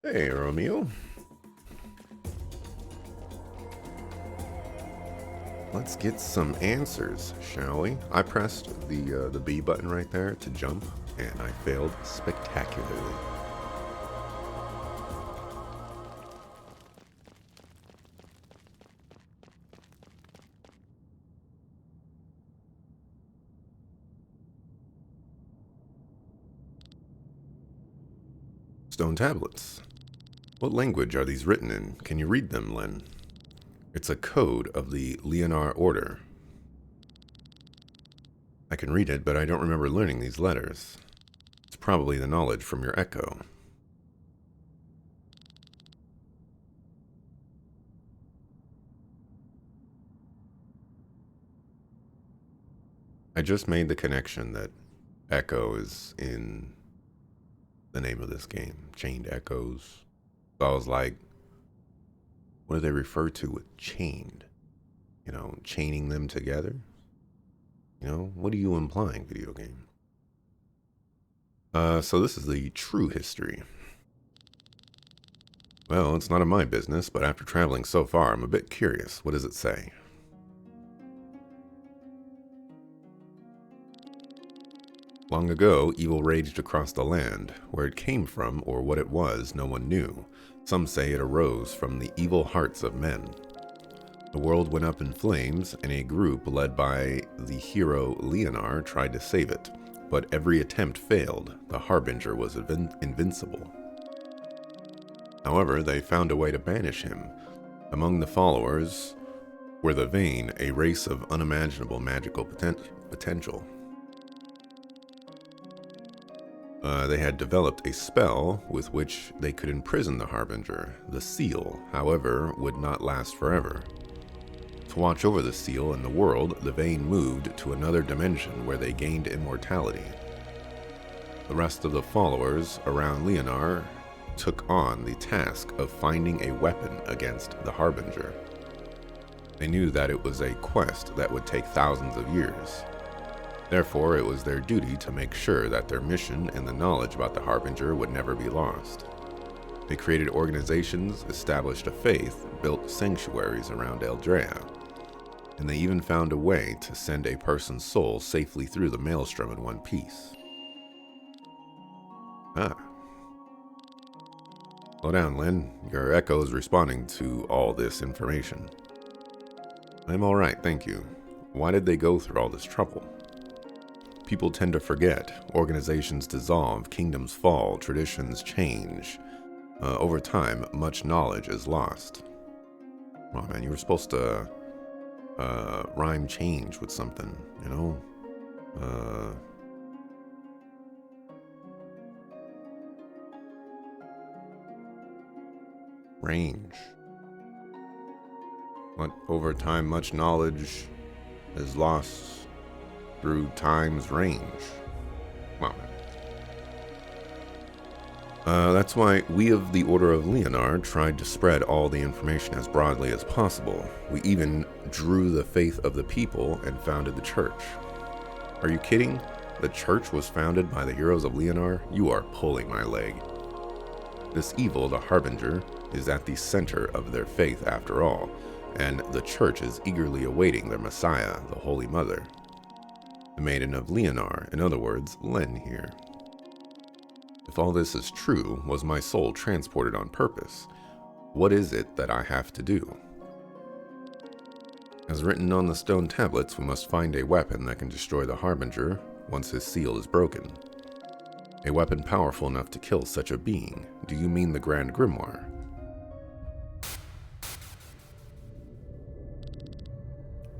Hey, Romeo. Let's get some answers, shall we? I pressed the B button right there to jump, and I failed spectacularly. Stone tablets. What language are these written in? Can you read them, Len? It's a code of the Leonar Order. I can read it, but I don't remember learning these letters. It's probably the knowledge from your echo. I just made the connection that echo is in the name of this game, Chained Echoes. So I was like, what do they refer to with chained? Chaining them together? What are you implying, video game? So this is the true history. Well, it's none of my business, but after traveling so far, I'm a bit curious. What does it say? Long ago, evil raged across the land. Where it came from, or what it was, no one knew. Some say it arose from the evil hearts of men. The world went up in flames, and a group led by the hero Leonar tried to save it. But every attempt failed. The Harbinger was invincible. However, they found a way to banish him. Among the followers were the Vain, a race of unimaginable magical potential. They had developed a spell with which they could imprison the Harbinger. The seal, however, would not last forever. To watch over the seal and the world, the Vain moved to another dimension where they gained immortality. The rest of the followers around Leonar took on the task of finding a weapon against the Harbinger. They knew that it was a quest that would take thousands of years. Therefore, it was their duty to make sure that their mission and the knowledge about the Harbinger would never be lost. They created organizations, established a faith, built sanctuaries around Eldrea, and they even found a way to send a person's soul safely through the maelstrom in one piece. Ah. Slow down, Lynn. Your echo is responding to all this information. I'm alright, thank you. Why did they go through all this trouble? People tend to forget. Organizations dissolve, kingdoms fall, traditions change. Over time, much knowledge is lost. Come on, man, you were supposed to rhyme change with something, you know? Range. But over time, much knowledge is lost through time's range. Well, that's why we of the Order of Leonar tried to spread all the information as broadly as possible. We even drew the faith of the people and founded the church. Are you kidding? The church was founded by the heroes of Leonar? You are pulling my leg. This evil, the Harbinger, is at the center of their faith after all, and the church is eagerly awaiting their Messiah, the Holy Mother. The Maiden of Leonar, in other words, Len here. If all this is true, was my soul transported on purpose? What is it that I have to do? As written on the stone tablets, we must find a weapon that can destroy the Harbinger once his seal is broken. A weapon powerful enough to kill such a being. Do you mean the Grand Grimoire?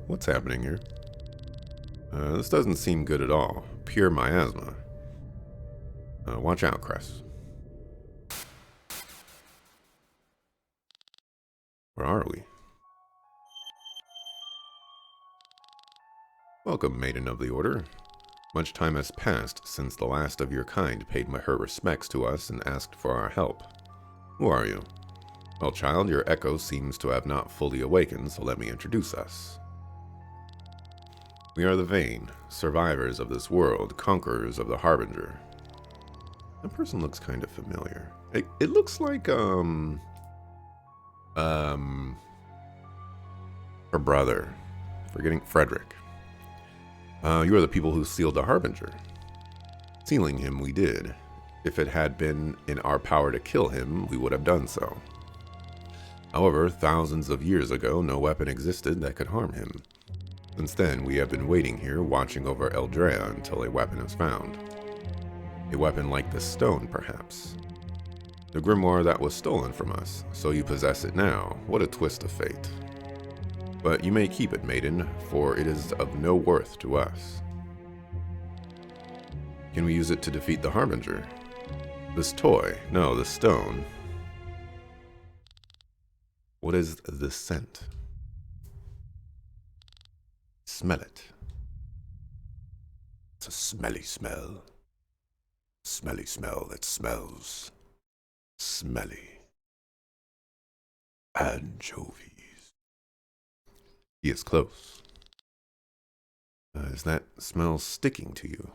What's happening here? This doesn't seem good at all. Pure miasma. Watch out, Cress. Where are we? Welcome, Maiden of the Order. Much time has passed since the last of your kind paid her respects to us and asked for our help. Who are you? Well, child, your echo seems to have not fully awakened, so let me introduce us. We are the Vain, survivors of this world, conquerors of the Harbinger. That person looks kind of familiar. It looks like her brother. Forgetting Frederick. You are the people who sealed the Harbinger. Sealing him we did. If it had been in our power to kill him, we would have done so. However, thousands of years ago, no weapon existed that could harm him. Since then, we have been waiting here, watching over Eldrea until a weapon is found. A weapon like the stone, perhaps. The grimoire that was stolen from us, so you possess it now. What a twist of fate. But you may keep it, maiden, for it is of no worth to us. Can we use it to defeat the Harbinger? This toy, no, the stone. What is the scent? Smell it. It's a smelly smell. Smelly smell that smells smelly. Anchovies. He is close. Is that smell sticking to you?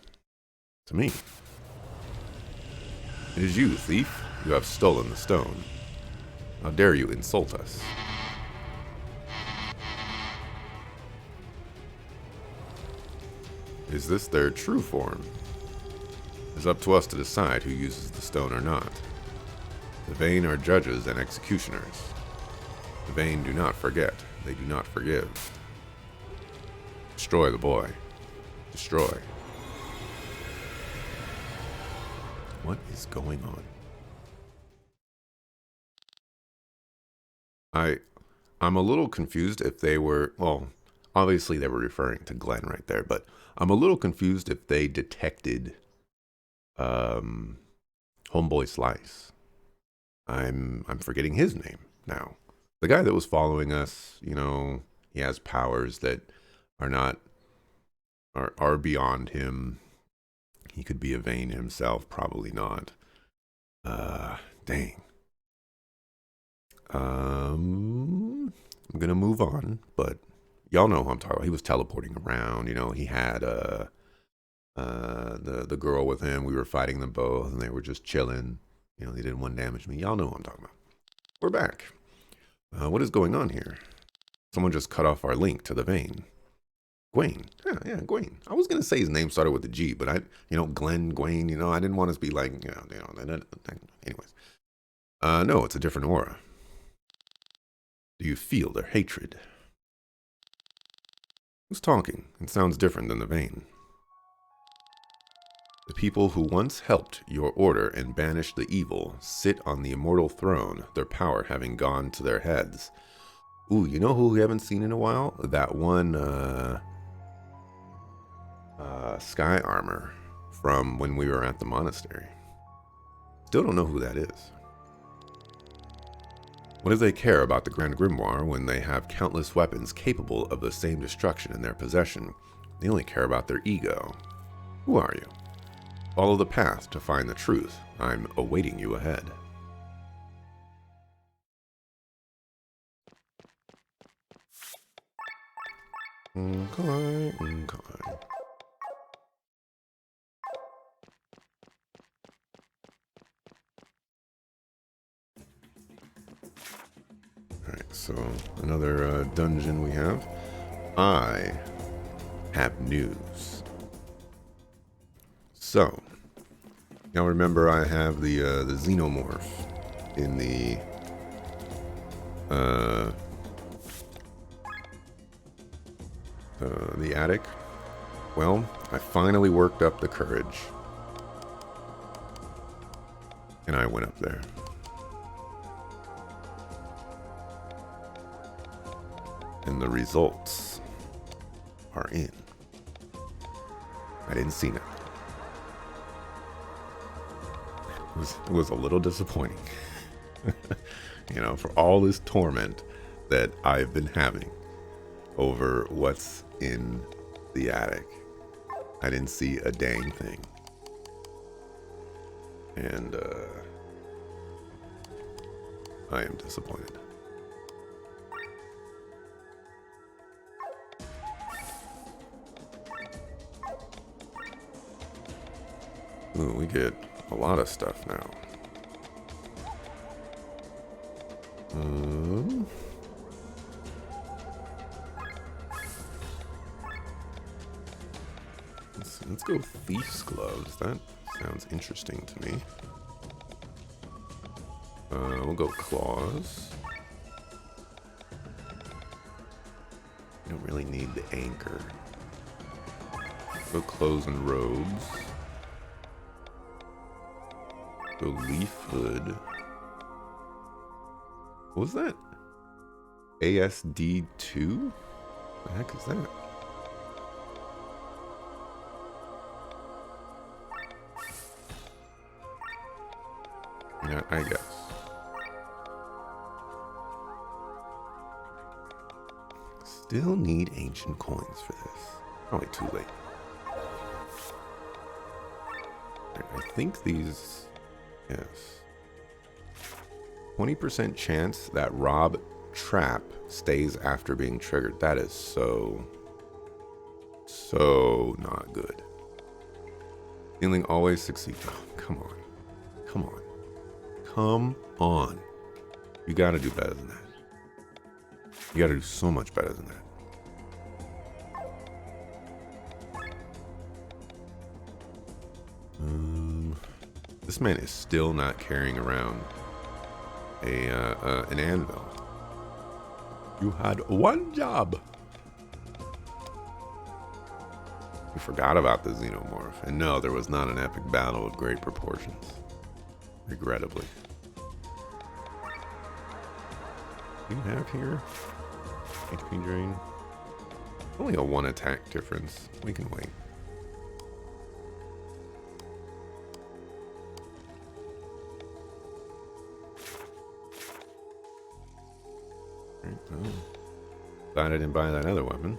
To me. It is you, thief. You have stolen the stone. How dare you insult us? Is this their true form? It's up to us to decide who uses the stone or not. The Vain are judges and executioners. The Vain do not forget. They do not forgive. Destroy the boy. Destroy. What is going on? I'm a little confused if they were, well, obviously they were referring to Glenn right there, but I'm a little confused if they detected Homeboy Slice. I'm forgetting his name now. The guy that was following us, you know, he has powers that are beyond him. He could be a Vain himself, probably not. Dang. I'm gonna move on, but y'all know who I'm talking about. He was teleporting around, you know, he had the girl with him. We were fighting them both and they were just chilling. You know, they didn't one damage me. Y'all know who I'm talking about. We're back. What is going on here? Someone just cut off our link to the Vain. Gwaine. Yeah, Gwaine. I was going to say his name started with a G, but Glenn, Gwaine, I didn't want to be like, anyways. No, it's a different aura. Do you feel their hatred? Who's talking? It sounds different than the Vain. The people who once helped your order and banished the evil sit on the immortal throne, their power having gone to their heads. Ooh, you know who we haven't seen in a while? That one, Sky Armor from when we were at the monastery. Still don't know who that is. What do they care about the Grand Grimoire when they have countless weapons capable of the same destruction in their possession? They only care about their ego. Who are you? Follow the path to find the truth. I'm awaiting you ahead. Okay. Alright, so another dungeon we have. I have news. So, now remember I have the xenomorph in the attic. Well, I finally worked up the courage. And I went up there. And the results are in. I didn't see nothing. It was a little disappointing. For all this torment that I've been having over what's in the attic. I didn't see a dang thing. And I am disappointed. Ooh, we get a lot of stuff now. Let's go Thief's Gloves. That sounds interesting to me. We'll go Claws. You don't really need the anchor. Go Clothes and Robes. Go Leaf Hood. What was that? ASD2? What the heck is that? Yeah, I guess. Still need ancient coins for this. Probably too late. I think these... Yes. 20% chance that Rob Trap stays after being triggered. That is so not good. Healing always succeeds. Oh, come on. Come on. Come on. You gotta do better than that. You gotta do so much better than that. This man is still not carrying around an anvil. You had one job. We forgot about the Xenomorph. And no, there was not an epic battle of great proportions. Regrettably. Do you have here? HP drain. Only a 1 attack difference. We can wait. Oh. Glad I didn't buy that other weapon.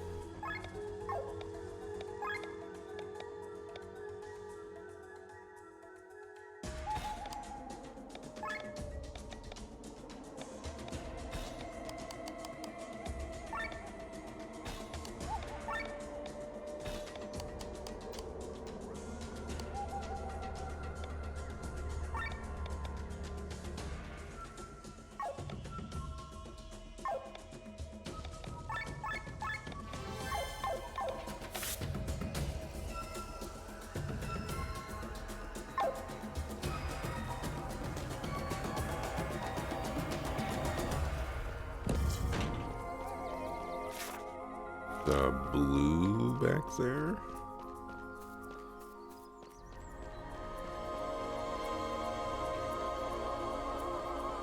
The blue back there.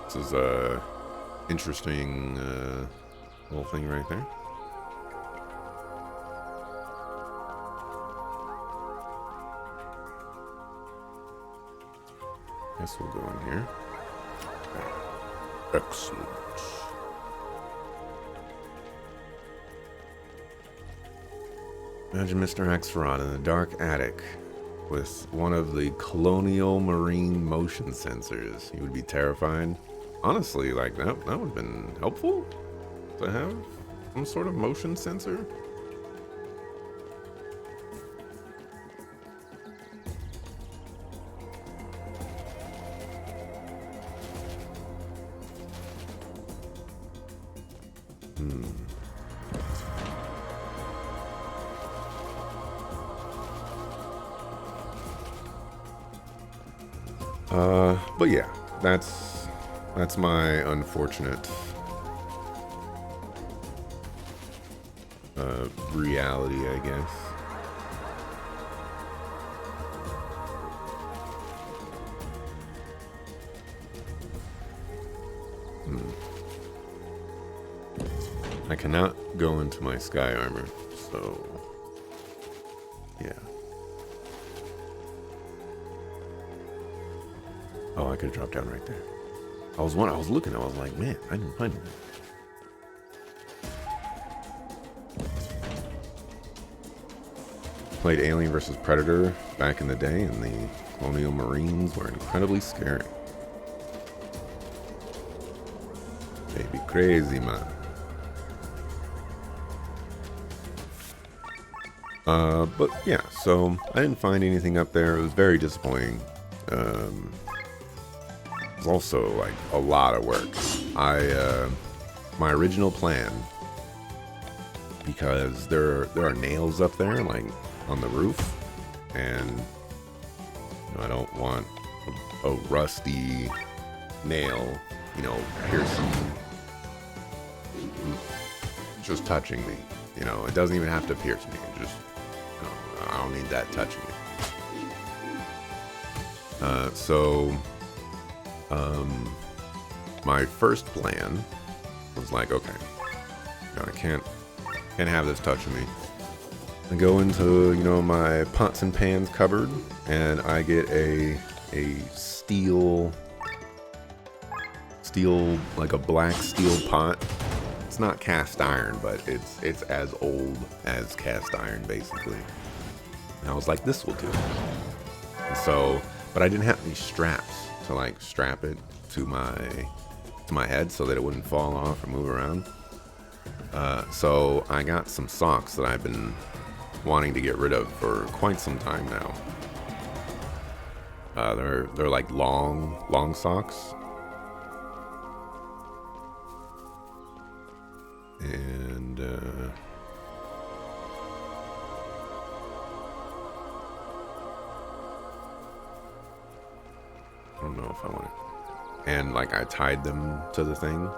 This is a interesting little thing right there. Guess we'll go in here. Excellent. Imagine Mr. Axelrod in the dark attic with one of the Colonial Marine motion sensors. He would be terrified. Honestly, like that would have been helpful to have some sort of motion sensor. But yeah, that's my unfortunate reality, I guess. I cannot go into my sky armor, so yeah. Oh, I could have dropped down right there. I was looking, I was like, man, I didn't find it. Played Alien vs. Predator back in the day, and the Colonial Marines were incredibly scary. They'd be crazy, man. But yeah, so I didn't find anything up there. It was very disappointing. It's also like a lot of work. My original plan, because there are nails up there, like on the roof, and I don't want a rusty nail, piercing, just touching me. It doesn't even have to pierce me. Just, I don't need that touching me. My first plan was like, okay, I can't have this touching me. I go into, my pots and pans cupboard, and I get a steel, like a black steel pot. It's not cast iron, but it's as old as cast iron, basically. And I was like, this will do. And so, but I didn't have any straps to like strap it to my head so that it wouldn't fall off or move around. So I got some socks that I've been wanting to get rid of for quite some time now. They're like long socks. And I don't know if I want it. And like I tied them to the thing.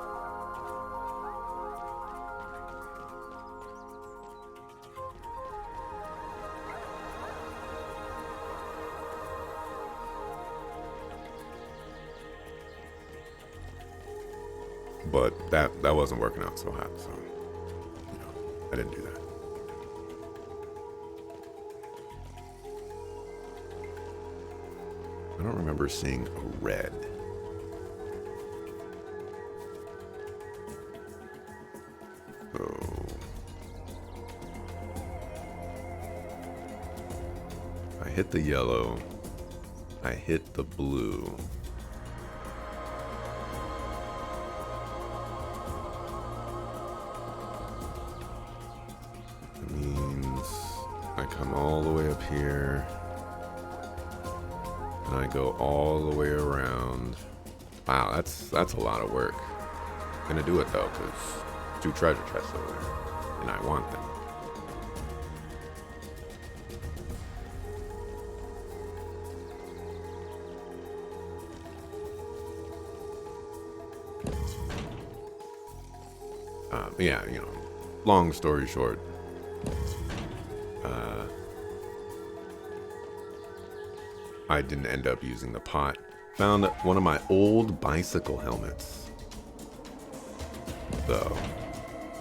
But that wasn't working out so hot, so I didn't do that. I don't remember seeing a red. So I hit the yellow. I hit the blue. It means I come all the way up here. And I go all the way around. Wow, that's a lot of work. I'm gonna do it though, because 2 treasure chests over there, and I want them. Yeah, long story short, I didn't end up using the pot. Found one of my old bicycle helmets, though,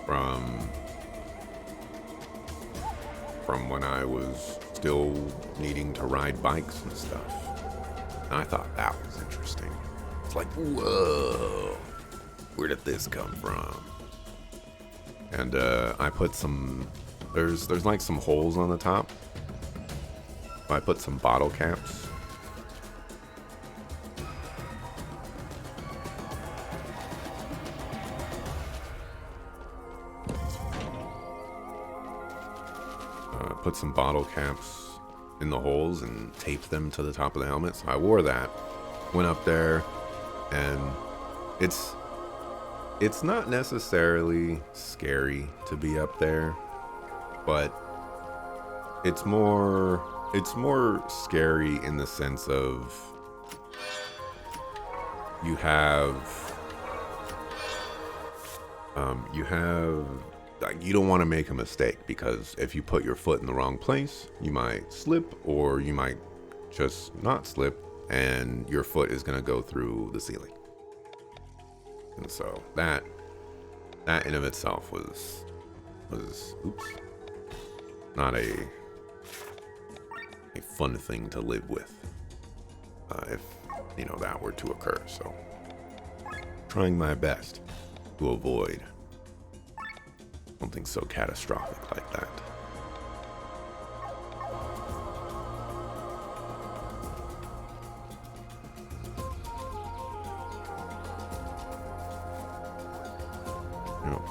from when I was still needing to ride bikes and stuff. And I thought that was interesting. It's like, whoa, where did this come from? And I put some, there's like some holes on the top. I put some bottle caps. Put some bottle caps in the holes and taped them to the top of the helmet. So I wore that, went up there, and it's not necessarily scary to be up there, but it's more scary in the sense of you have like, you don't want to make a mistake, because if you put your foot in the wrong place, you might slip, or you might just not slip, and your foot is going to go through the ceiling. And so that in of itself was not a fun thing to live with, if that were to occur. So trying my best to avoid something so catastrophic like that.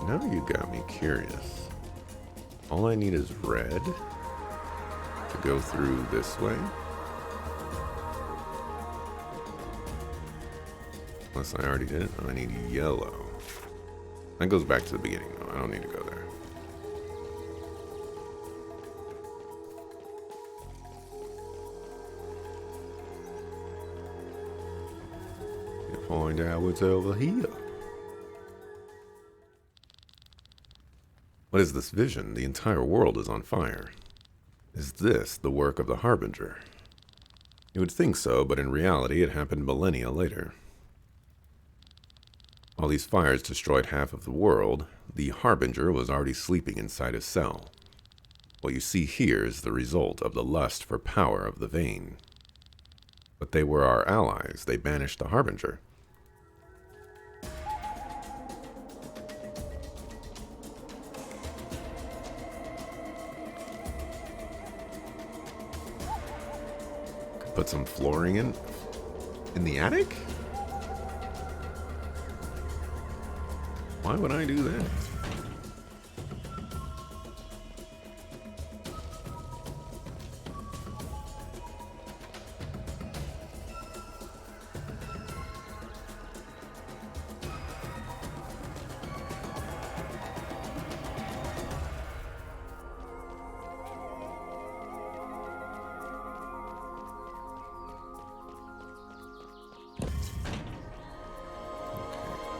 Now you got me curious. All I need is red to go through this way. Unless I already did it. I need yellow. That goes back to the beginning, though. I don't need to go there. Find out what's over here. What is this vision? The entire world is on fire. Is this the work of the Harbinger? You would think so, but in reality it happened millennia later. While these fires destroyed half of the world, the Harbinger was already sleeping inside his cell. What you see here is the result of the lust for power of the Vayne. But they were our allies. They banished the Harbinger. Put some flooring in the attic? Why would I do that?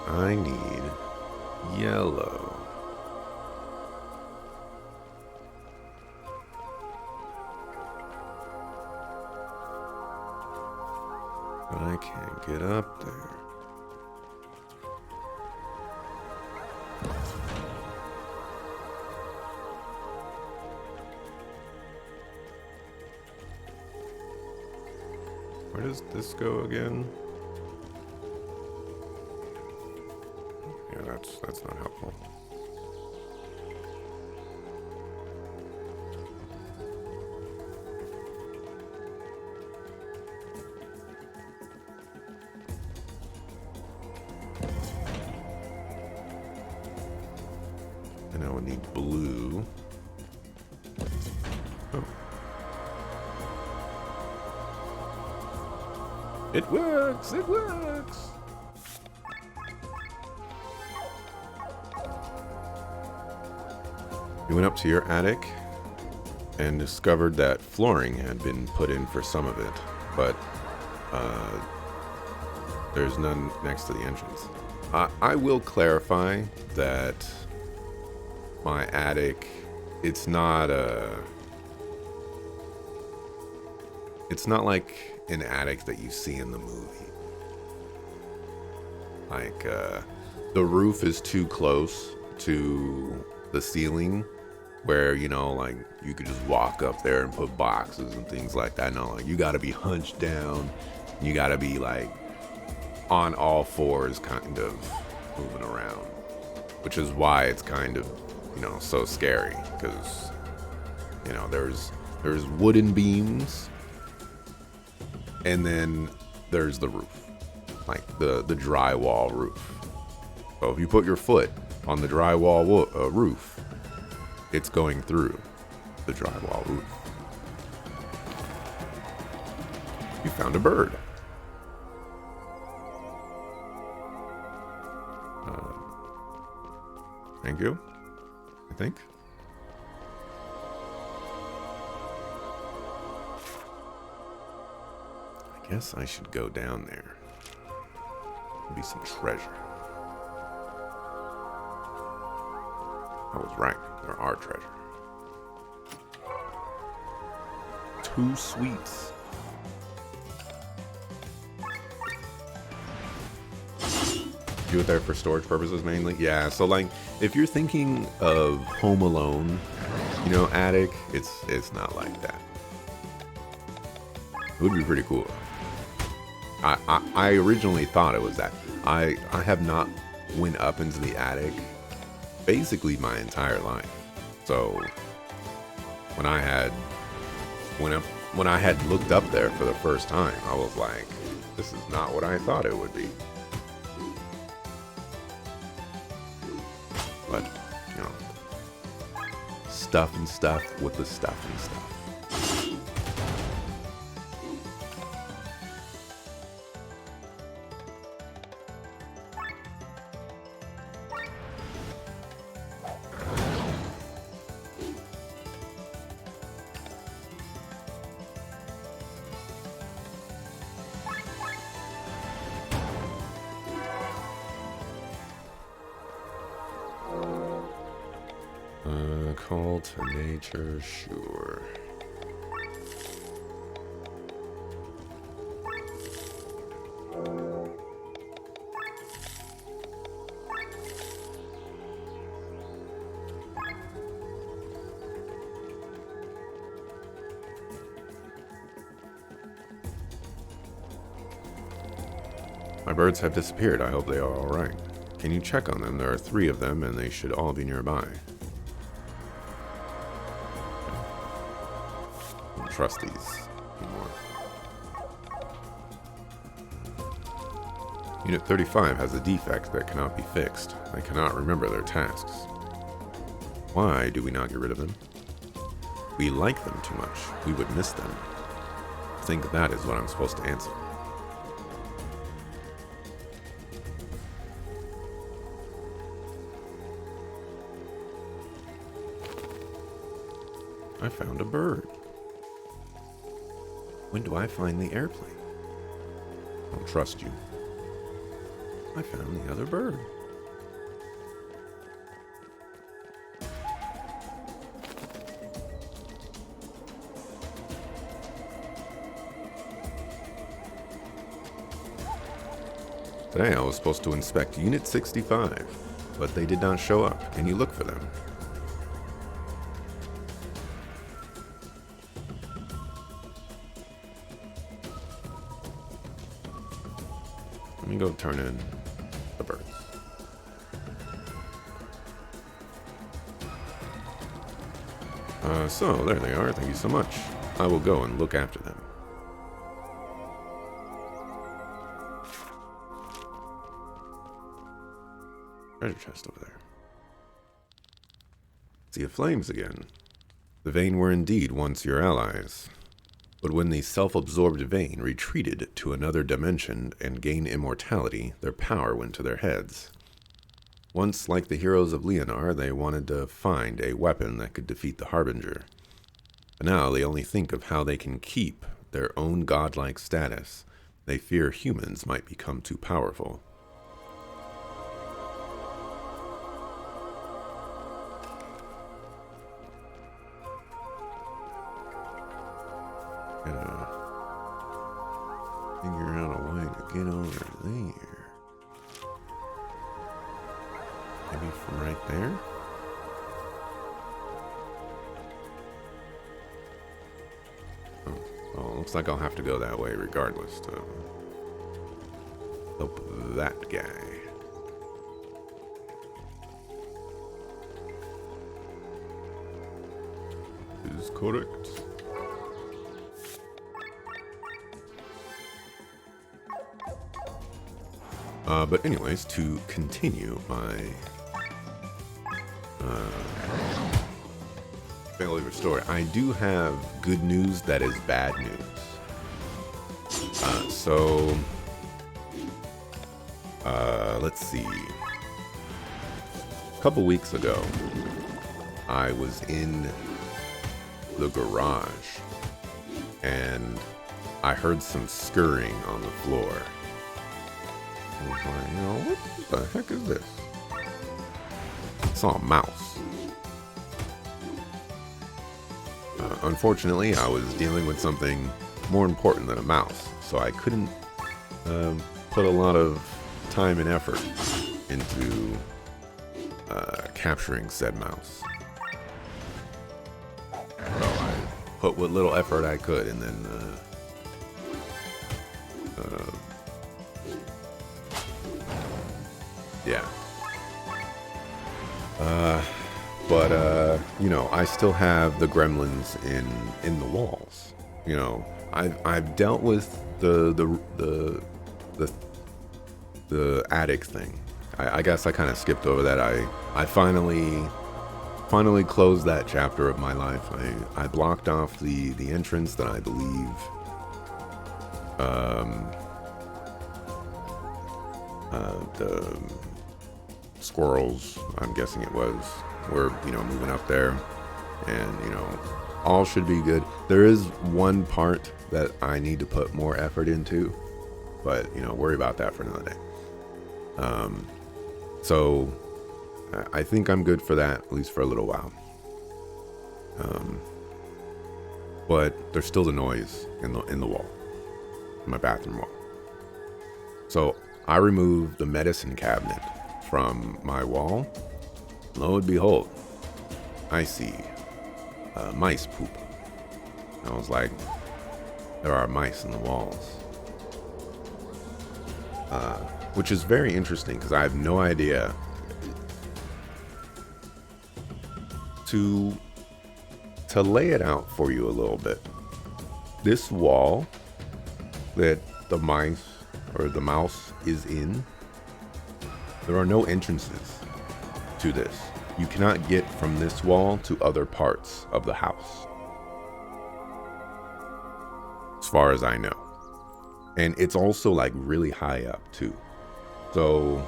I need yellow. But I can't get up there. Where does this go again? Yeah, that's not helpful. And I would need blue. Oh. It works! It works! We went up to your attic and discovered that flooring had been put in for some of it, but there's none next to the entrance. I will clarify that my attic, it's not like an attic that you see in the movie. Like, the roof is too close to the ceiling where, you know, like you could just walk up there and put boxes and things like that. No, like you gotta be hunched down. You gotta be like on all fours kind of moving around, which is why it's kind of, you know, so scary, because, you know, there's wooden beams and then there's the roof, like the drywall roof. So if you put your foot on the drywall roof, it's going through the drywall roof. You found a bird. Thank you, I think. I guess I should go down there. There'll be some treasure. I was right. There are treasure. 2 sweets. Do it there for storage purposes mainly. Yeah, so like if you're thinking of Home Alone, you know, attic, it's not like that. It would be pretty cool. I originally thought it was that. I have not went up into the attic basically my entire life. So when I had looked up there for the first time, I was like, this is not what I thought it would be. But, you know, stuff and stuff with the stuff and stuff. call to nature, sure. My birds have disappeared. I hope they are all right. Can you check on them? There are 3 of them, and they should all be nearby. I don't trust these anymore. Unit 35 has a defect that cannot be fixed. They cannot remember their tasks. Why do we not get rid of them? We like them too much. We would miss them. I think that is what I'm supposed to answer. I found a bird. When do I find the airplane? I don't trust you. I found the other bird. Today I was supposed to inspect Unit 65, but they did not show up. Can you look for them? Let me go turn in the birds. So, there they are. Thank you so much. I will go and look after them. Treasure chest over there. Sea of Flames again. The Vayne were indeed once your allies. But when the self-absorbed Vayne retreated to another dimension and gained immortality, their power went to their heads. Once, like the heroes of Leonar, they wanted to find a weapon that could defeat the Harbinger. But now they only think of how they can keep their own godlike status. They fear humans might become too powerful. Gotta figure out a way to get over there. Maybe from right there? Oh, well, looks like I'll have to go that way regardless to help that guy. Is correct. But anyways, to continue my failure story, I do have good news that is bad news. Let's see. A couple weeks ago, I was in the garage and I heard some scurrying on the floor. I was like, you know, what the heck is this? I saw a mouse. Unfortunately, I was dealing with something more important than a mouse, so I couldn't put a lot of time and effort into capturing said mouse. So I put what little effort I could, and then yeah. You know, I still have the gremlins in the walls. You know, I've dealt with the attic thing. I guess I kind of skipped over that. I finally closed that chapter of my life. I blocked off the entrance that I believe the squirrels, I'm guessing it was, were, you know, moving up there, and, you know, all should be good. There is one part that I need to put more effort into, but, you know, worry about that for another day. So I think I'm good for that, at least for a little while. But there's still the noise in the wall, in my bathroom wall. So I removed the medicine cabinet from my wall. Lo and behold, I see mice poop. And I was like, there are mice in the walls. Which is very interesting because I have no idea. To lay it out for you a little bit, this wall that the mice or the mouse is in, there are no entrances to this. You cannot get from this wall to other parts of the house, as far as I know. And it's also like really high up too. So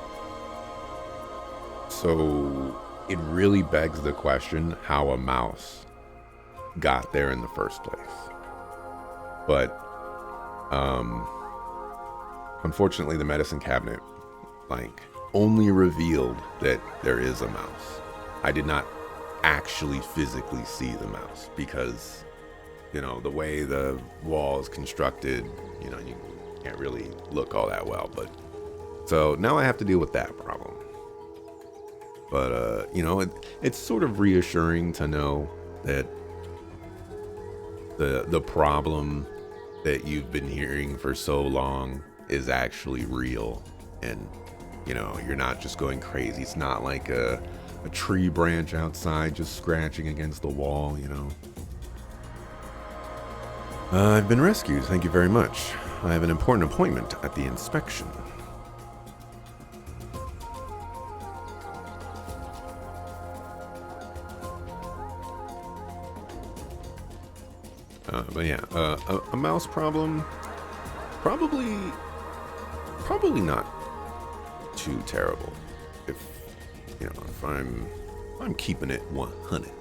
it really begs the question how a mouse got there in the first place. But unfortunately, the medicine cabinet only revealed that there is a mouse. I did not actually physically see the mouse because, the way the wall is constructed, you can't really look all that well. But so now I have to deal with that problem. But it's sort of reassuring to know that the problem that you've been hearing for so long is actually real, and you're not just going crazy. It's not like a tree branch outside just scratching against the wall. I've been rescued, thank you very much. I have an important appointment at the inspection. But yeah, a mouse problem, probably not too terrible. If I'm keeping it 100.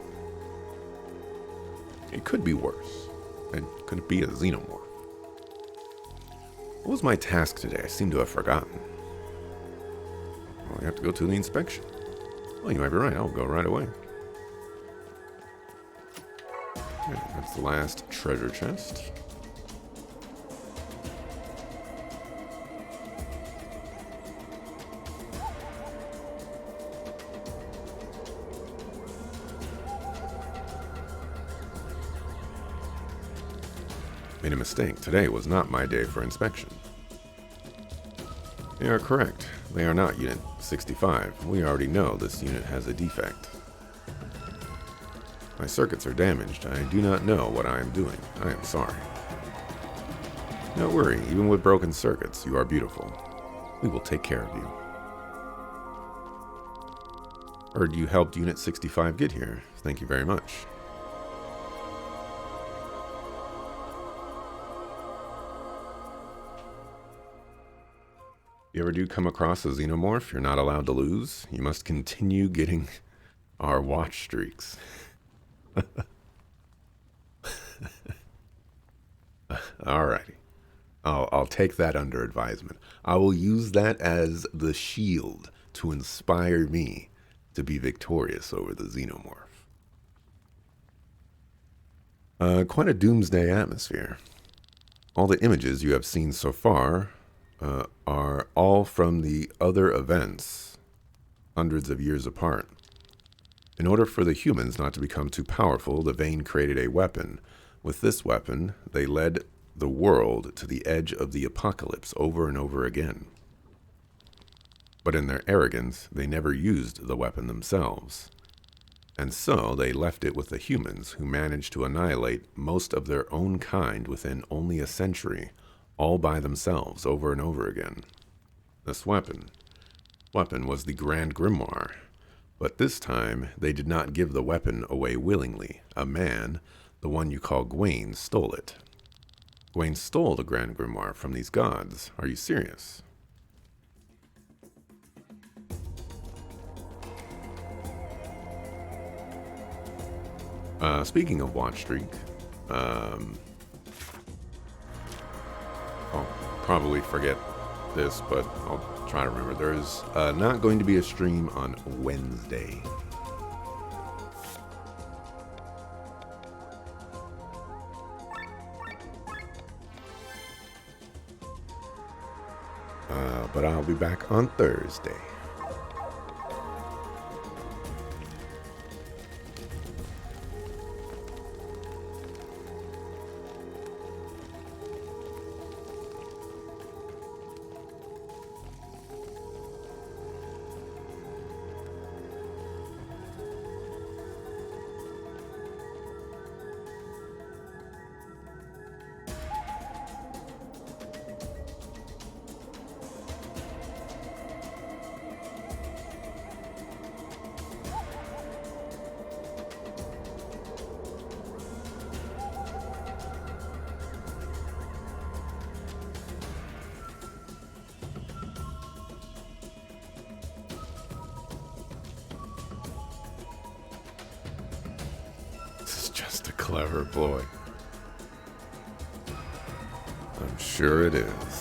It could be worse. And could it be a xenomorph? What was my task today? I seem to have forgotten. Well, I have to go to the inspection. Well, you might be right. I'll go right away. Okay, that's the last treasure chest. Made a mistake. Today was not my day for inspection. They are correct. They are not Unit 65. We already know this unit has a defect. My circuits are damaged. I do not know what I am doing. I am sorry. Don't worry. Even with broken circuits, you are beautiful. We will take care of you. Heard you helped Unit 65 get here. Thank you very much. You ever do come across a xenomorph you're not allowed to lose? You must continue getting our watch streaks. Alrighty. I'll take that under advisement. I will use that as the shield to inspire me to be victorious over the xenomorph. Quite a doomsday atmosphere. All the images you have seen so far are all from the other events, hundreds of years apart. In order for the humans not to become too powerful, the Vane created a weapon. With this weapon, they led the world to the edge of the apocalypse over and over again. But in their arrogance, they never used the weapon themselves. And so they left it with the humans, who managed to annihilate most of their own kind within only a century, all by themselves over and over again. This weapon was the Grand Grimoire. But this time, they did not give the weapon away willingly. A man, the one you call Gawain, stole it. Gawain stole the Grand Grimoire from these gods. Are you serious? Speaking of watch streak, I'll probably forget this, but I'll try to remember. There's not going to be a stream on Wednesday. But I'll be back on Thursday. This is just a clever boy. I'm sure it is.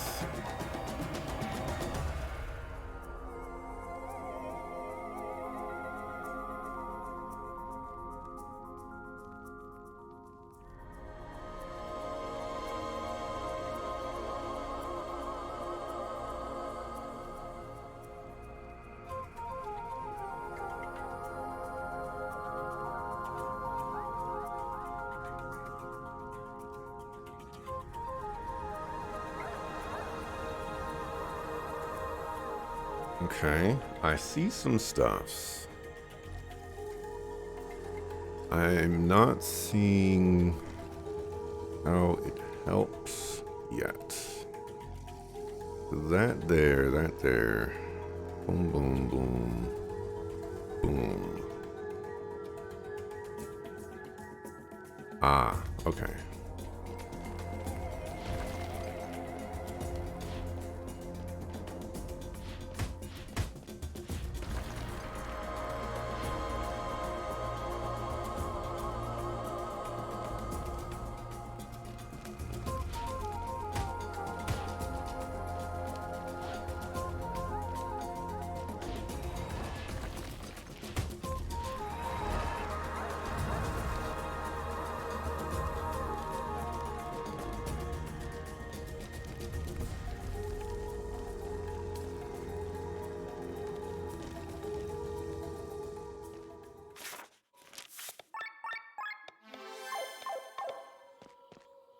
Okay, I see some stuffs. I'm not seeing how it helps yet. That there. Boom, boom, boom. Boom. Ah, okay.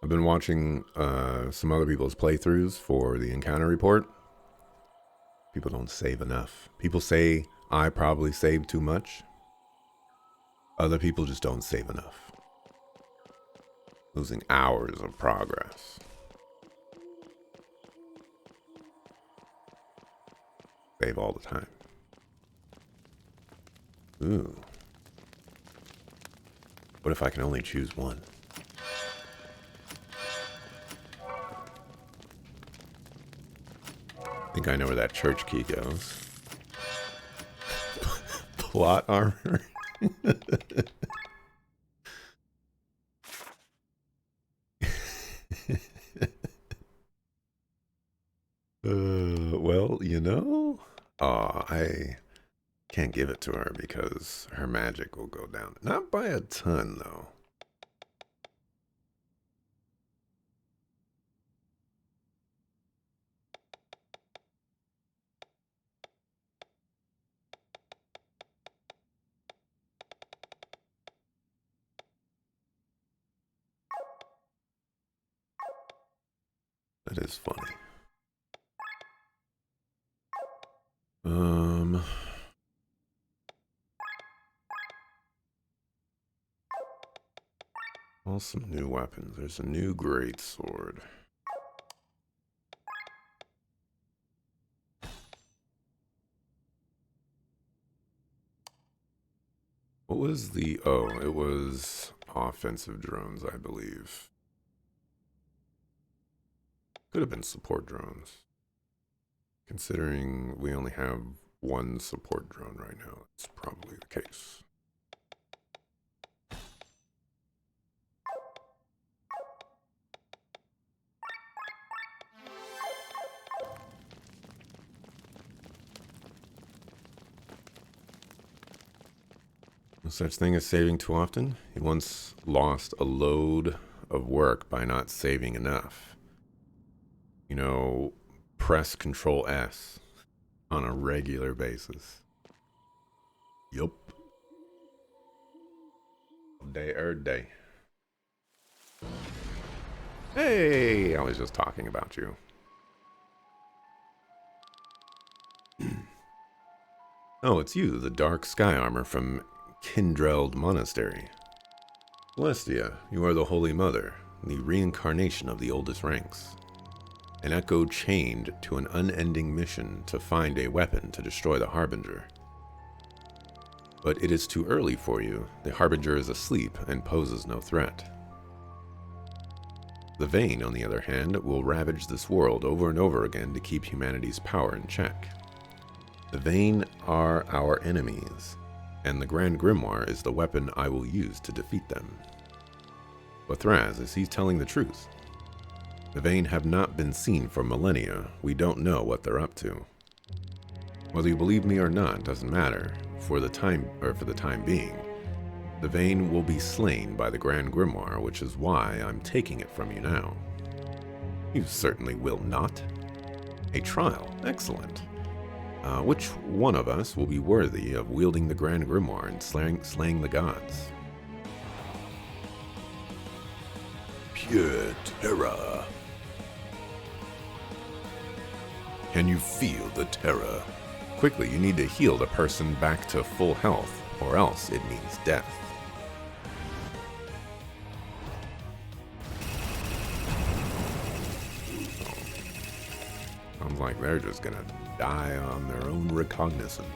I've been watching some other people's playthroughs for the encounter report. People don't save enough. People say I probably save too much. Other people just don't save enough. Losing hours of progress. Save all the time. Ooh. What if I can only choose one? I think I know where that church key goes. Plot armor. Well, you know, I can't give it to her because her magic will go down. Not by a ton, though. That is funny. Well, some new weapons. There's a new great sword. What was the... Oh, it was offensive drones, I believe. Could have been support drones. Considering we only have one support drone right now, it's probably the case. No such thing as saving too often. He once lost a load of work by not saving enough. You know, press Control S on a regular basis. Yup. Day. Hey, I was just talking about you. Oh, it's you, the Dark Sky Armor from Kindreld Monastery. Celestia, you are the Holy Mother, the reincarnation of the oldest ranks. An echo chained to an unending mission to find a weapon to destroy the Harbinger. But it is too early for you. The Harbinger is asleep and poses no threat. The Vayne, on the other hand, will ravage this world over and over again to keep humanity's power in check. The Vayne are our enemies, and the Grand Grimoire is the weapon I will use to defeat them. But Thraz, is he telling the truth? The Vayne have not been seen for millennia. We don't know what they're up to. Whether you believe me or not doesn't matter. For the time being, the Vayne will be slain by the Grand Grimoire, which is why I'm taking it from you now. You certainly will not. A trial, excellent. Which one of us will be worthy of wielding the Grand Grimoire and slaying the gods? Pure terror. Can you feel the terror? Quickly, you need to heal the person back to full health, or else it means death. Sounds like they're just gonna die on their own recognizance.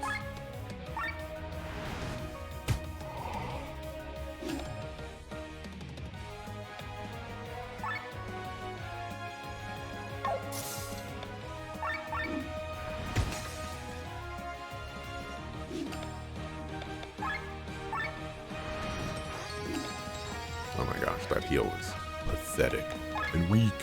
Oh my gosh, that heal was pathetic and weak.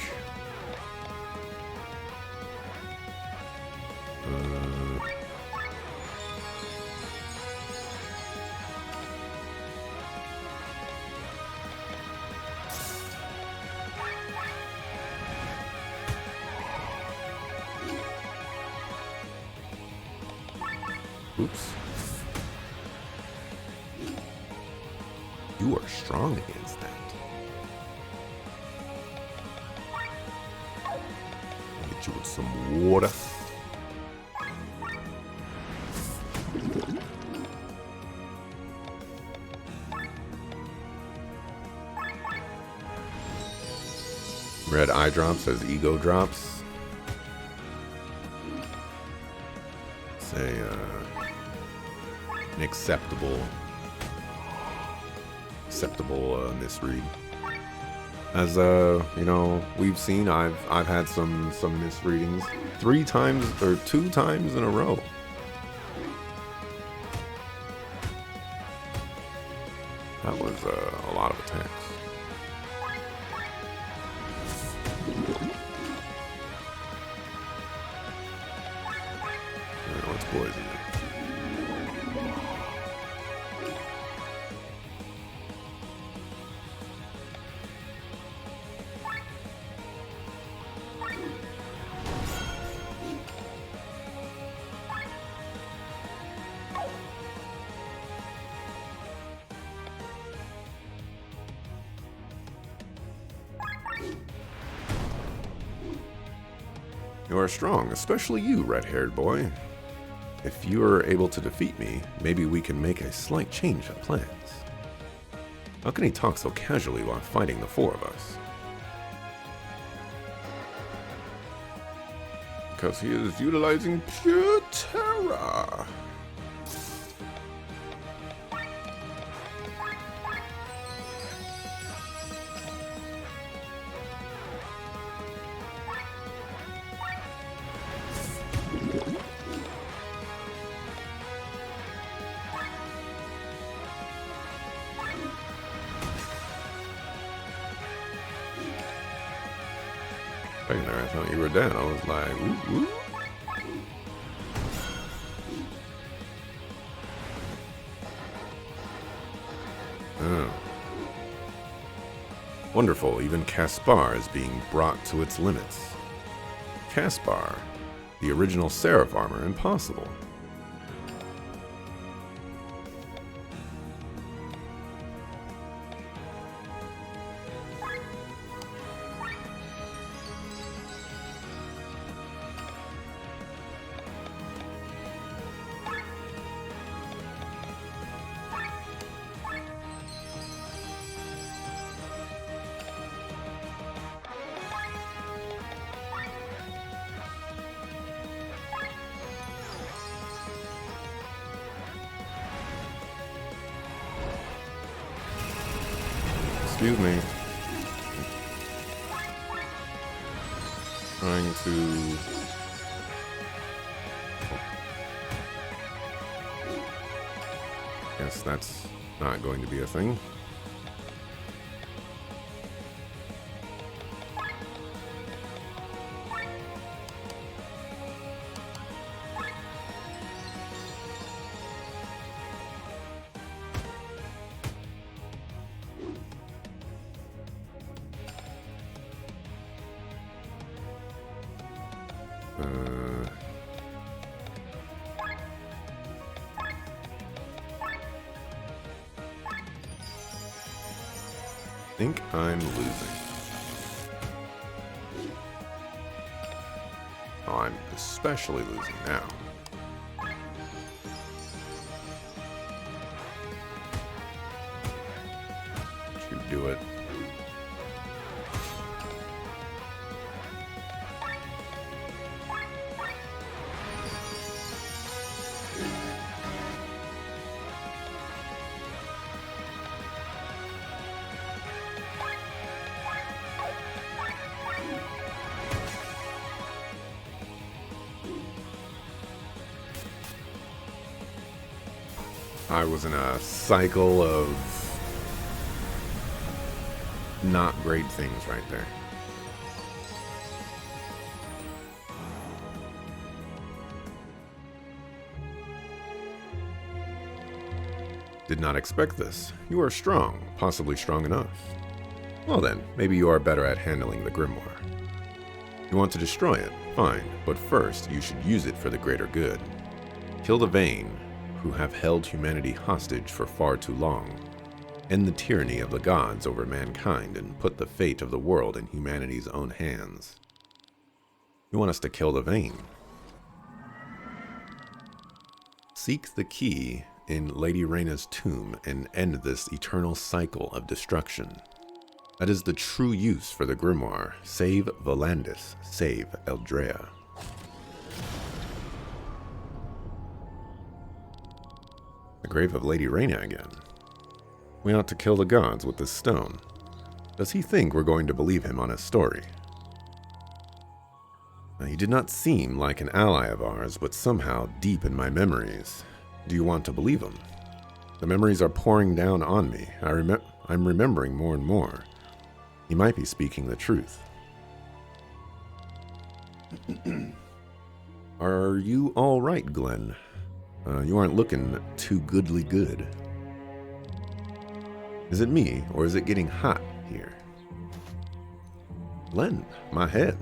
Oops. You are strong against that. I'll get you with some water. Red eye drops as ego drops. Say, an acceptable misread. As you know, we've seen, I've had some misreadings 3 times or 2 times in a row. That was a lot of attacks. Let's poison it. You are strong, especially you, red-haired boy. If you are able to defeat me, maybe we can make a slight change of plans. How can he talk so casually while fighting the 4 of us? Because he is utilizing pure terror. Second there, I thought you were dead. I was like, ooh, ooh. Oh. Wonderful, even Caspar is being brought to its limits. Caspar, The original Seraph armor, impossible. Excuse me. Trying to... Guess that's not going to be a thing. I think I'm losing. Oh, I'm especially losing now. Should do it. I was in a cycle of not great things right there. Did not expect this. You are strong, possibly strong enough. Well then, maybe you are better at handling the Grimoire. You want to destroy it? Fine, but first you should use it for the greater good. Kill the Vain, who have held humanity hostage for far too long, end the tyranny of the gods over mankind, and put the fate of the world in humanity's own hands. You want us to kill the Vain? Seek the key in Lady Reyna's tomb and end this eternal cycle of destruction. That is the true use for the Grimoire. Save Volandis, save Eldrea. The grave of Lady Reyna again. We ought to kill the gods with this stone. Does he think we're going to believe him on his story? He did not seem like an ally of ours, but somehow deep in my memories. Do you want to believe him? The memories are pouring down on me. I'm remembering more and more. He might be speaking the truth. Are you all right, Glenn? You aren't looking too goodly good. Is it me, or is it getting hot here? Glenn, my head.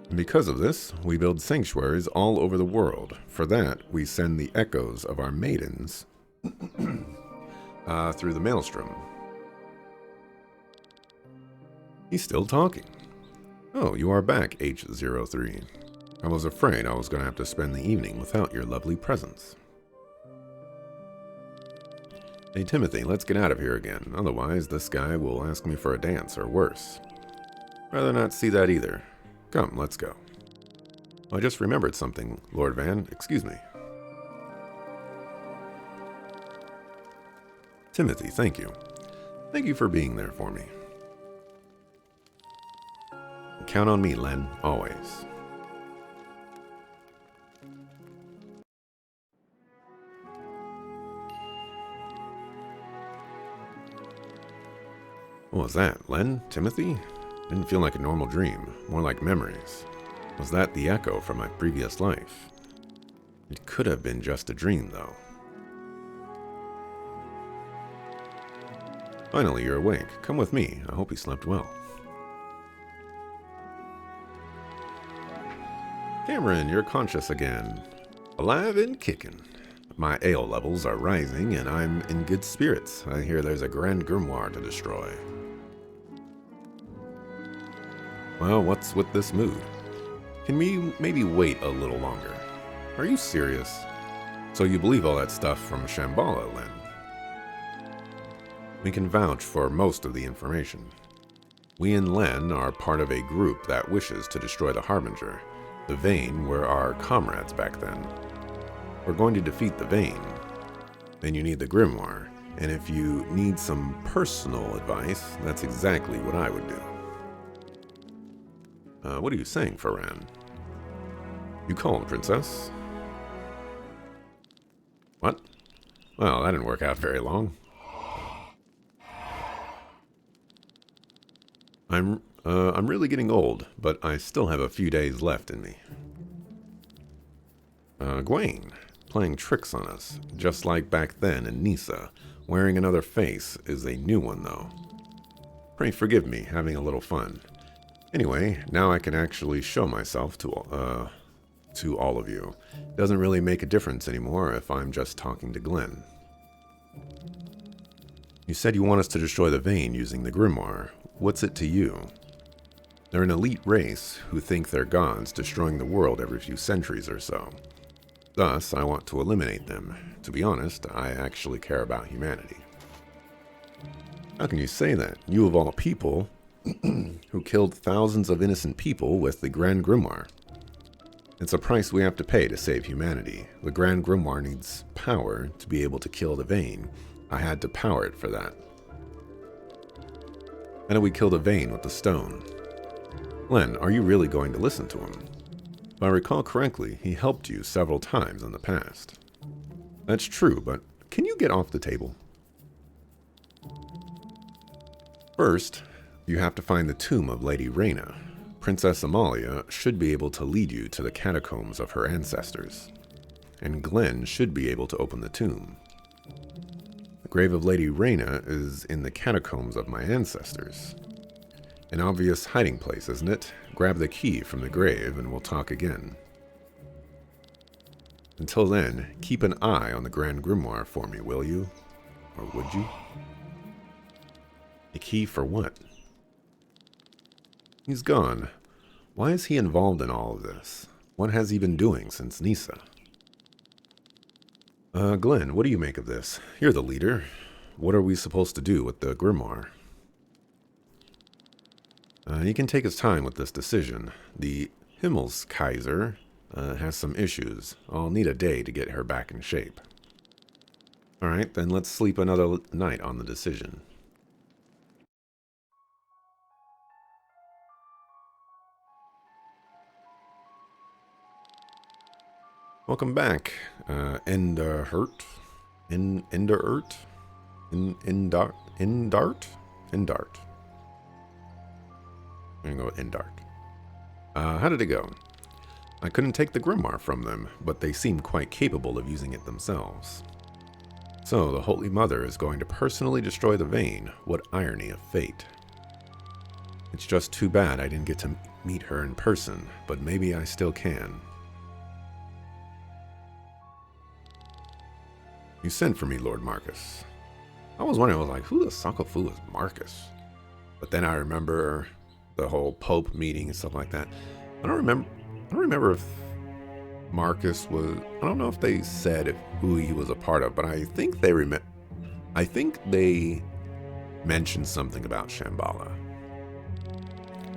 And because of this, we build sanctuaries all over the world. For that, we send the echoes of our maidens through the maelstrom. He's still talking. Oh, you are back, H03. I was afraid I was going to have to spend the evening without your lovely presence. Hey, Timothy, let's get out of here again. Otherwise, this guy will ask me for a dance, or worse. Rather not see that either. Come, let's go. I just remembered something, Lord Van. Excuse me. Timothy, thank you. Thank you for being there for me. Count on me, Len, always. What was that, Len? Timothy? Didn't feel like a normal dream, more like memories. Was that the echo from my previous life? It could have been just a dream, though. Finally, you're awake. Come with me. I hope you slept well. Cameron, you're conscious again. Alive and kicking. My ale levels are rising, and I'm in good spirits. I hear there's a Grand Grimoire to destroy. Well, what's with this mood? Can we maybe wait a little longer? Are you serious? So you believe all that stuff from Shambhala, Len? We can vouch for most of the information. We and Len are part of a group that wishes to destroy the Harbinger. The Vayne were our comrades back then. We're going to defeat the Vayne. Then you need the Grimoire. And if you need some personal advice, that's exactly what I would do. What are you saying, Ferran? You called, Princess? What? Well, that didn't work out very long. I'm really getting old, but I still have a few days left in me. Gwaine, playing tricks on us, just like back then in Nissa. Wearing another face is a new one, though. Pray forgive me, having a little fun. Anyway, now I can actually show myself to all of you. Doesn't really make a difference anymore if I'm just talking to Glenn. You said you want us to destroy the Vayne using the Grimoire. What's it to you? They're an elite race who think they're gods, destroying the world every few centuries or so. Thus, I want to eliminate them. To be honest, I actually care about humanity. How can you say that? You of all people who killed thousands of innocent people with the Grand Grimoire. It's a price we have to pay to save humanity. The Grand Grimoire needs power to be able to kill the Vayne. I had to power it for that. How do we kill the Vayne with the stone? Len, are you really going to listen to him? If I recall correctly, he helped you several times in the past. That's true, but can you get off the table? First, you have to find the tomb of Lady Reyna. Princess Amalia should be able to lead you to the catacombs of her ancestors. And Glenn should be able to open the tomb. The grave of Lady Reyna is in the catacombs of my ancestors. An obvious hiding place, isn't it? Grab the key from the grave and we'll talk again. Until then, keep an eye on the Grand Grimoire for me, will you? Or would you? A key for what? He's gone. Why is he involved in all of this? What has he been doing since Nissa? Glenn, what do you make of this? You're the leader. What are we supposed to do with the Grimoire? He can take his time with this decision. The Himmelskaiser has some issues. I'll need a day to get her back in shape. Alright, then let's sleep another night on the decision. Welcome back, Endart? Indart? Indart? I'm gonna go with Endart. How did it go? I couldn't take the Grimoire from them, but they seem quite capable of using it themselves. So, the Holy Mother is going to personally destroy the Vayne. What irony of fate. It's just too bad I didn't get to meet her in person, but maybe I still can. You sent for me, Lord Marcus. I was wondering, I was like, who the Sakafu is Marcus? But then I remember the whole Pope meeting and stuff like that. I don't remember if Marcus was, I don't know if they said who he was a part of, but I think they mentioned something about Shambhala.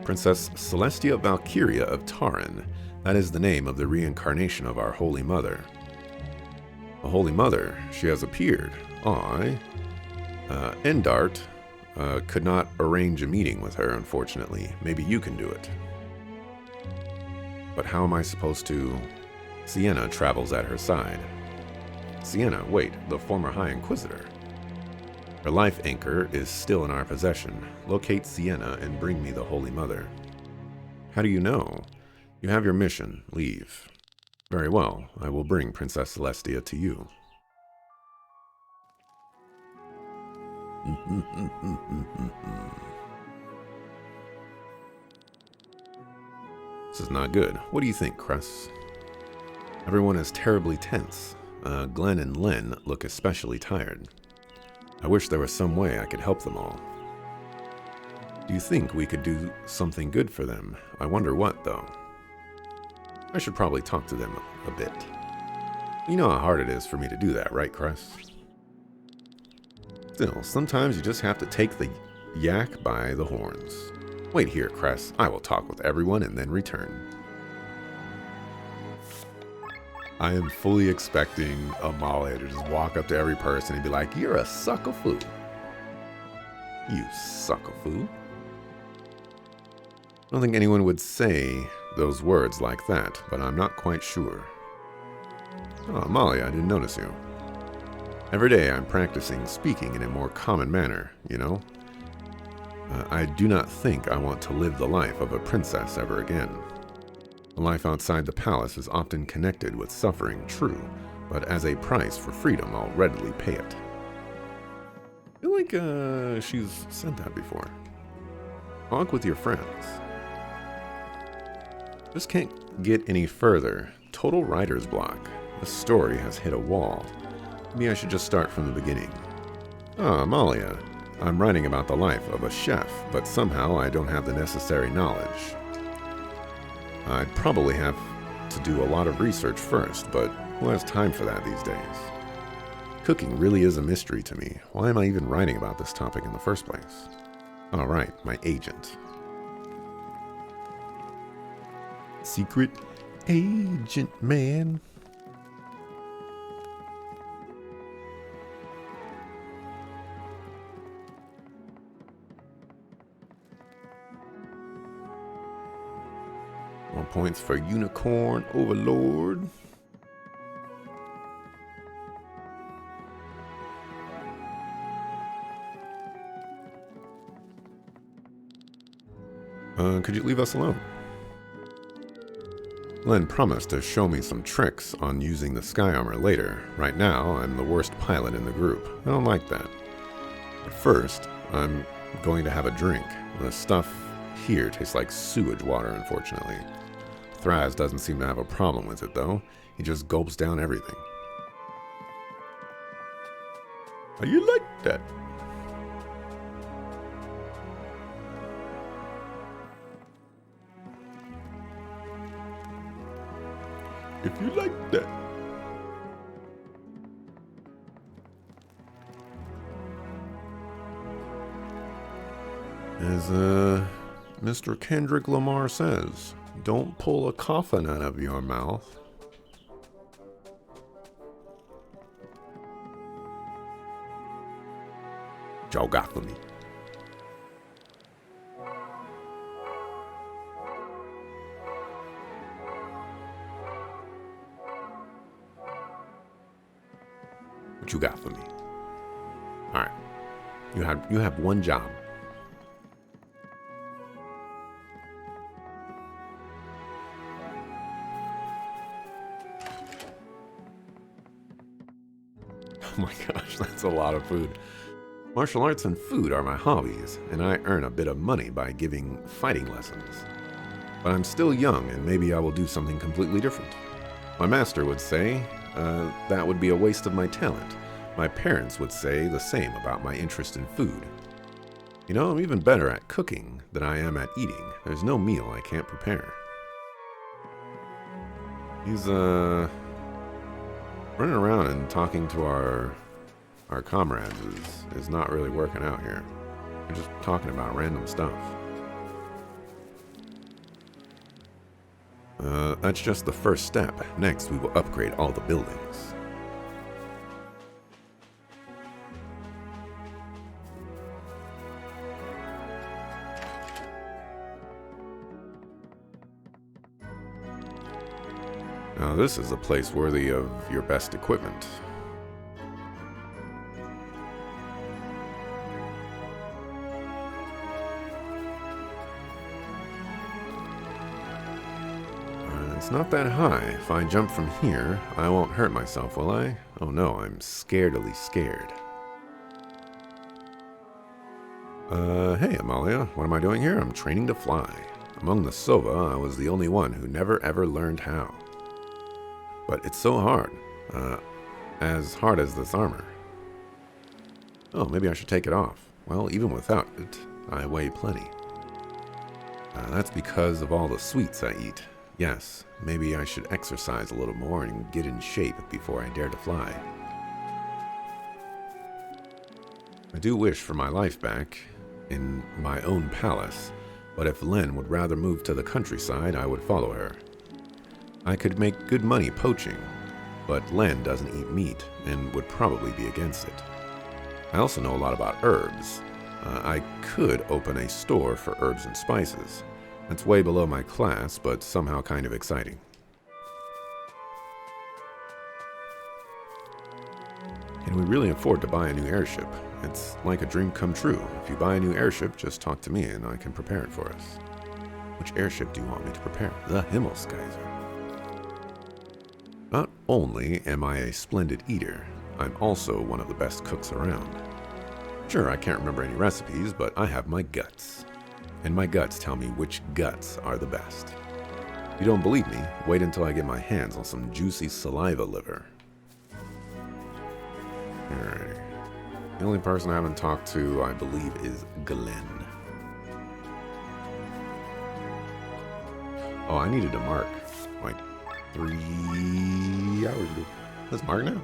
Princess Celestia Valkyria of Taran. That is the name of the reincarnation of our Holy Mother. The Holy Mother, she has appeared. Endart could not arrange a meeting with her, unfortunately. Maybe you can do it. But how am I supposed to? Sienna travels at her side. Sienna, wait, the former High Inquisitor. Her life anchor is still in our possession. Locate Sienna and bring me the Holy Mother. How do you know? You have your mission. Leave. Very well. I will bring Princess Celestia to you. This is not good. What do you think, Cress? Everyone is terribly tense. Glenn and Len look especially tired. I wish there was some way I could help them all. Do you think we could do something good for them? I wonder what, though. I should probably talk to them a bit. You know how hard it is for me to do that, right, Cress? Still, sometimes you just have to take the yak by the horns. Wait here, Cress. I will talk with everyone and then return. I am fully expecting Amalia to just walk up to every person and be like, "You're a sucker fool. You sucker fool." I don't think anyone would say those words like that, but I'm not quite sure. Oh, Amalia, I didn't notice you. Every day I'm practicing speaking in a more common manner, you know? I do not think I want to live the life of a princess ever again. The life outside the palace is often connected with suffering, true, but as a price for freedom, I'll readily pay it. I feel like she's said that before. Talk with your friends. Just can't get any further. Total writer's block. The story has hit a wall. Maybe I should just start from the beginning. Ah, Amalia. I'm writing about the life of a chef, but somehow I don't have the necessary knowledge. I'd probably have to do a lot of research first, but who has time for that these days? Cooking really is a mystery to me. Why am I even writing about this topic in the first place? All right, my agent. Secret agent, man. More points for Unicorn Overlord. Could you leave us alone? Len promised to show me some tricks on using the sky armor later. Right now, I'm the worst pilot in the group. I don't like that. But first, I'm going to have a drink. The stuff here tastes like sewage water, unfortunately. Thraz doesn't seem to have a problem with it, though. He just gulps down everything. How you like that? If you like that. As Mr. Kendrick Lamar says, don't pull a coffin out of your mouth. What y'all got for me? What you got for me? All right, you have one job. Oh my gosh, that's a lot of food. Martial arts and food are my hobbies, and I earn a bit of money by giving fighting lessons. But I'm still young, and maybe I will do something completely different. My master would say that would be a waste of my talent. My parents would say the same about my interest in food. You know, I'm even better at cooking than I am at eating. There's no meal I can't prepare. He's, running around and talking to our comrades is not really working out here. We're just talking about random stuff. That's just the first step. Next, we will upgrade all the buildings. Now, this is a place worthy of your best equipment. It's not that high. If I jump from here, I won't hurt myself, will I? Oh no, I'm scaredly scared. Hey, Amalia, what am I doing here? I'm training to fly. Among the Sova, I was the only one who never ever learned how. But it's so hard. As hard as this armor. Oh, maybe I should take it off. Well, even without it, I weigh plenty. That's because of all the sweets I eat. Yes, maybe I should exercise a little more and get in shape before I dare to fly. I do wish for my life back in my own palace, but if Len would rather move to the countryside, I would follow her. I could make good money poaching, but Len doesn't eat meat and would probably be against it. I also know a lot about herbs. I could open a store for herbs and spices. That's way below my class, but somehow kind of exciting. Can we really afford to buy a new airship? It's like a dream come true. If you buy a new airship, just talk to me and I can prepare it for us. Which airship do you want me to prepare? The Himmelskaiser. Not only am I a splendid eater, I'm also one of the best cooks around. Sure, I can't remember any recipes, but I have my guts. And my guts tell me which guts are the best. If you don't believe me, wait until I get my hands on some juicy saliva liver. Alright. The only person I haven't talked to, I believe, is Glenn. Oh, I needed to mark like 3 hours ago. Let's mark now.